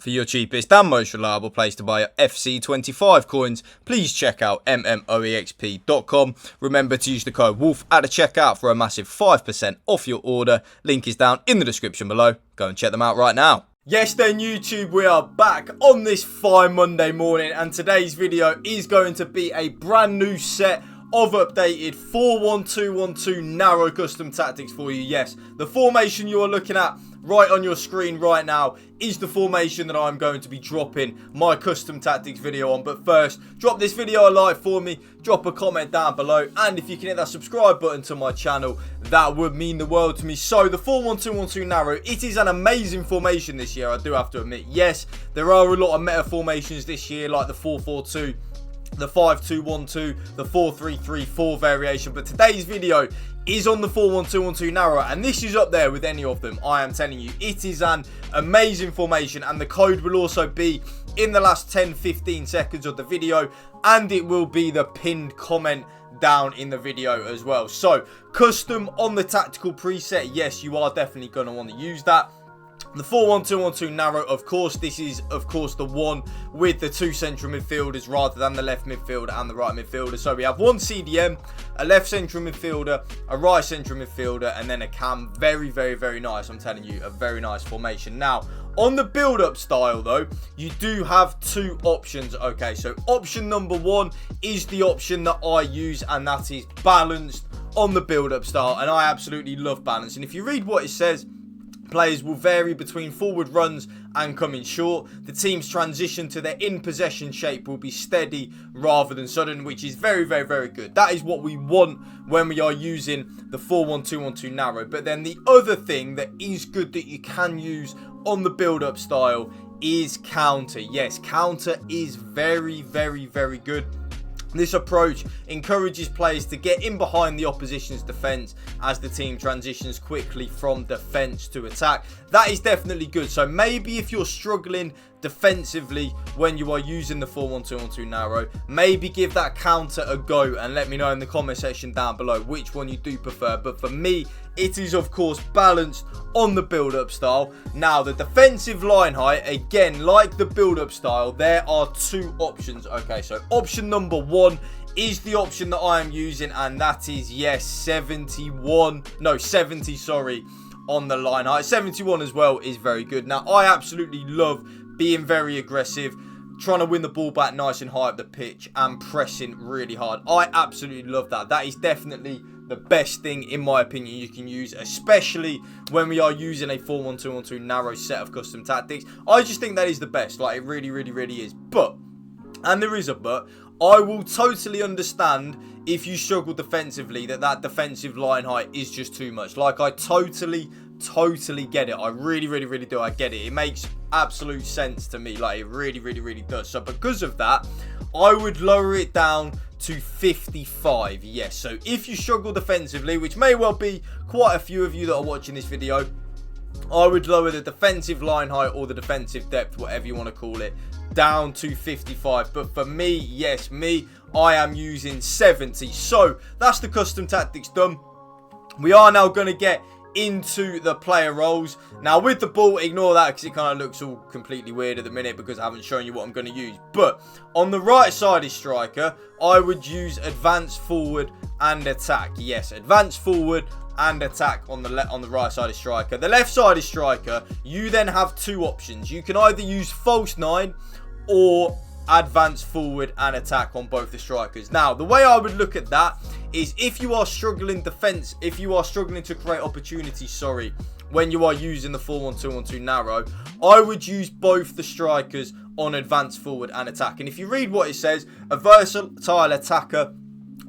For your cheapest and most reliable place to buy your FC25 coins, please check out mmoexp.com. Remember to use the code WOLF at the checkout for a massive 5% off your order. Link is down in the description below. Go and check them out right now. Yes then YouTube, we are back on this fine Monday morning, and today's video is going to be a brand new set of updated 4-1-2-1-2 narrow custom tactics for you. Yes, the formation you are looking at right on your screen right now is the formation that I'm going to be dropping my custom tactics video on. But first, drop this video a like for me, drop a comment down below, and if you can hit that subscribe button to my channel, that would mean the world to me. So the 4-1-2-1-2 narrow, it is an amazing formation this year, I do have to admit. Yes, there are a lot of meta formations this year, like the 4-4-2, the 5-2-1-2, the 4-3-3-4 variation, but today's video is on the 4-1-2-1-2 narrow, and this is up there with any of them. I am telling you, it is an amazing formation, and the code will also be in the last 10-15 seconds of the video, and it will be the pinned comment down in the video as well. So custom on the tactical preset, yes, you are definitely going to want to use that. The 4-1-2-1-2 narrow, of course, this is, of course, the one with the two central midfielders rather than the left midfielder and the right midfielder. So we have one CDM, a left central midfielder, a right central midfielder, and then a cam. Very, very, very nice. I'm telling you, a very nice formation. Now, on the build-up style, though, you do have two options. Okay, so option number one is the option that I use, and that is balanced on the build-up style. And I absolutely love balance. And if you read what it says, players will vary between forward runs and coming short. The team's transition to their in-possession shape will be steady rather than sudden, which is very, very, very good. That is what we want when we are using the 4-1-2-1-2 narrow. But then the other thing that is good that you can use on the build-up style is counter. Yes, counter is very, very, very good. This approach encourages players to get in behind the opposition's defence as the team transitions quickly from defence to attack. That is definitely good. So maybe if you're struggling defensively when you are using the 4-1-2-1-2 narrow, maybe give that counter a go and let me know in the comment section down below which one you do prefer. But for me, it is of course balanced on the build-up style. Now the defensive line height, again, like the build-up style, there are two options. Okay, so option number one is the option that I am using, and that is, yes, 70 sorry, on the line height. 71 as well is very good. Now I absolutely love being very aggressive, trying to win the ball back nice and high up the pitch and pressing really hard. I absolutely love that. That is definitely the best thing, in my opinion, you can use, especially when we are using a 4-1-2-1-2 narrow set of custom tactics. I just think that is the best. Like, it really, really, really is. But, and there is a but, I will totally understand if you struggle defensively, that defensive line height is just too much. Like, I totally get it. I really, really, really do. I get it. It makes absolute sense to me. Like, it really, really, really does. So because of that, I would lower it down to 55. Yes, so if you struggle defensively, which may well be quite a few of you that are watching this video, I would lower the defensive line height or the defensive depth, whatever you want to call it, down to 55. But for me, yes, I am using 70. So that's the custom tactics done. We are now going to get into the player roles. Now with the ball, ignore that because it kind of looks all completely weird at the minute because I haven't shown you what I'm going to use. But on the right sided striker, I would use advance forward and attack. Yes, advance forward and attack on the right sided striker. The left sided striker, you then have two options. You can either use false 9 or advance forward and attack on both the strikers. Now the way I would look at that is if you are struggling defense, if you are struggling to create opportunities, when you are using the 4-1-2-1-2 narrow, I would use both the strikers on advance forward and attack. And if you read what it says, a versatile attacker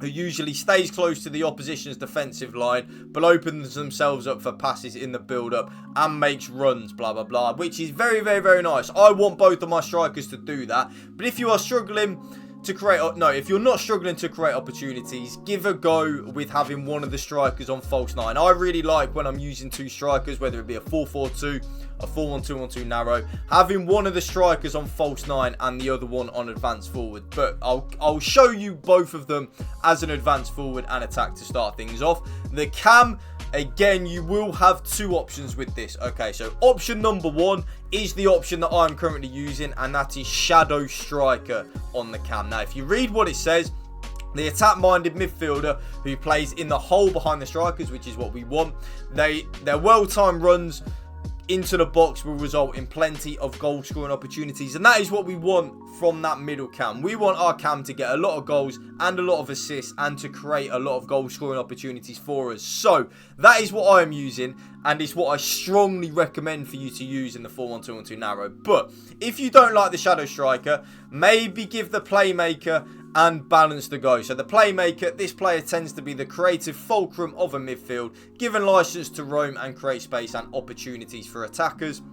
who usually stays close to the opposition's defensive line but opens themselves up for passes in the build-up and makes runs, blah, blah, blah, which is very, very, very nice. I want both of my strikers to do that. But if you are struggling to create, if you're not struggling to create opportunities, give a go with having one of the strikers on false 9. I really like when I'm using two strikers, whether it be a 4-4-2, a 4-1-2-1-2 narrow, having one of the strikers on false 9 and the other one on advanced forward. But I'll show you both of them as an advanced forward and attack to start things off. The cam, again, you will have two options with this. Okay, so option number one is the option that I'm currently using, and that is Shadow Striker on the cam. Now, if you read what it says, the attack-minded midfielder who plays in the hole behind the strikers, which is what we want. Their well-timed runs into the box will result in plenty of goal-scoring opportunities, and that is what we want from that middle cam. We want our cam to get a lot of goals and a lot of assists and to create a lot of goal-scoring opportunities for us. So that is what I am using, and it's what I strongly recommend for you to use in the 4-1-2-1-2 narrow. But if you don't like the Shadow Striker, maybe give the Playmaker and balance the go. So the Playmaker, this player tends to be the creative fulcrum of a midfield, given license to roam and create space and opportunities for attackers.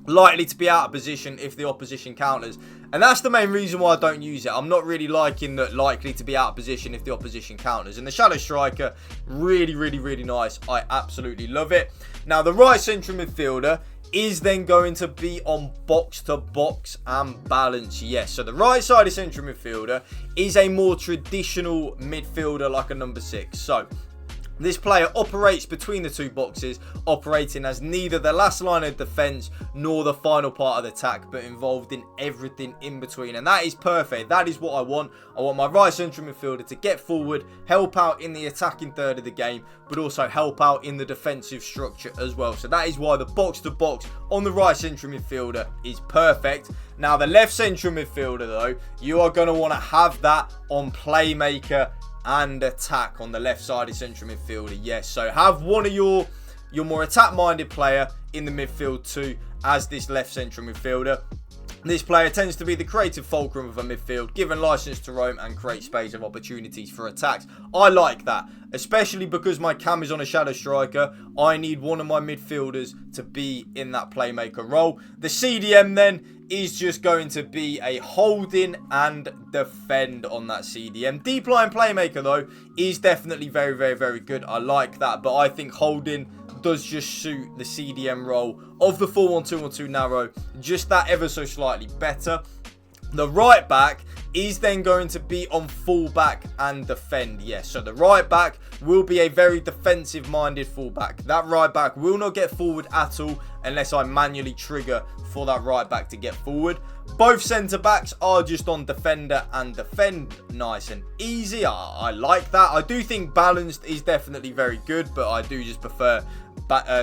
Likely to be out of position if the opposition counters, and that's the main reason why I don't use it. I'm not really liking that likely to be out of position if the opposition counters, and the Shadow Striker, really, really, really nice. I absolutely love it. Now, the right central midfielder is then going to be on box-to-box and balance. Yes, so the right-sided central midfielder is a more traditional midfielder like a number 6. So this player operates between the two boxes, operating as neither the last line of defence nor the final part of the attack, but involved in everything in between. And that is perfect. That is what I want. I want my right central midfielder to get forward, help out in the attacking third of the game, but also help out in the defensive structure as well. So that is why the box-to-box on the right central midfielder is perfect. Now, the left central midfielder, though, you are going to want to have that on Playmaker and attack on the left sided central midfielder. Yes, so have one of your more attack minded player in the midfield too as this left central midfielder. This player tends to be the creative fulcrum of a midfield, given license to roam and create space of opportunities for attacks. I like that, especially because my cam is on a Shadow Striker. I need one of my midfielders to be in that Playmaker role. The CDM then is just going to be a holding and defend on that CDM. Deep line Playmaker, though, is definitely very, very, very good. I like that, but I think holding does just suit the CDM role of the 4-1-2-1-2 narrow just that ever so slightly better. The right back is then going to be on fullback and defend. Yes, so the right back will be a very defensive minded fullback. That right back will not get forward at all unless I manually trigger for that right back to get forward. Both centre backs are just on defender and defend, nice and easy. I like that. I do think balanced is definitely very good, but I do just prefer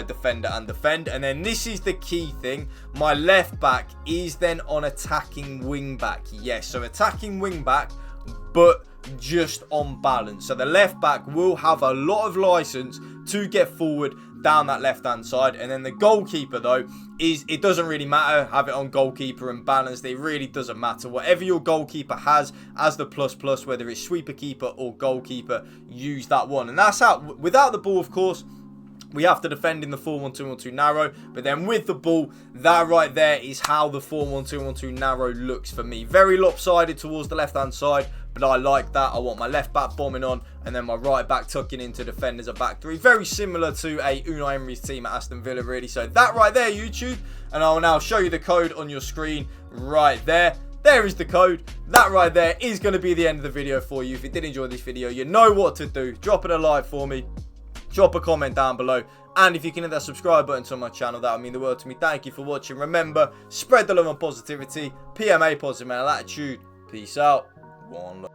defender and defend. And then this is the key thing, my left back is then on attacking wing back. Yes, so attacking wing back, but just on balance. So the left back will have a lot of license to get forward down that left hand side. And then the goalkeeper, though, it doesn't really matter. Have it on goalkeeper and balanced. It really doesn't matter. Whatever your goalkeeper has as the plus, whether it's sweeper keeper or goalkeeper, use that one. And that's how, without the ball, of course, we have to defend in the 4-1-2-1-2 narrow, but then with the ball, that right there is how the 4-1-2-1-2 narrow looks for me. Very lopsided towards the left-hand side, but I like that. I want my left back bombing on, and then my right back tucking into defend as a back three. Very similar to a Unai Emery's team at Aston Villa, really. So that right there, YouTube, and I will now show you the code on your screen right there. There is the code. That right there is going to be the end of the video for you. If you did enjoy this video, you know what to do. Drop it a like for me. Drop a comment down below, and if you can hit that subscribe button to my channel, that would mean the world to me. Thank you for watching. Remember, spread the love and positivity. PMA, positive mental attitude. Peace out. One love.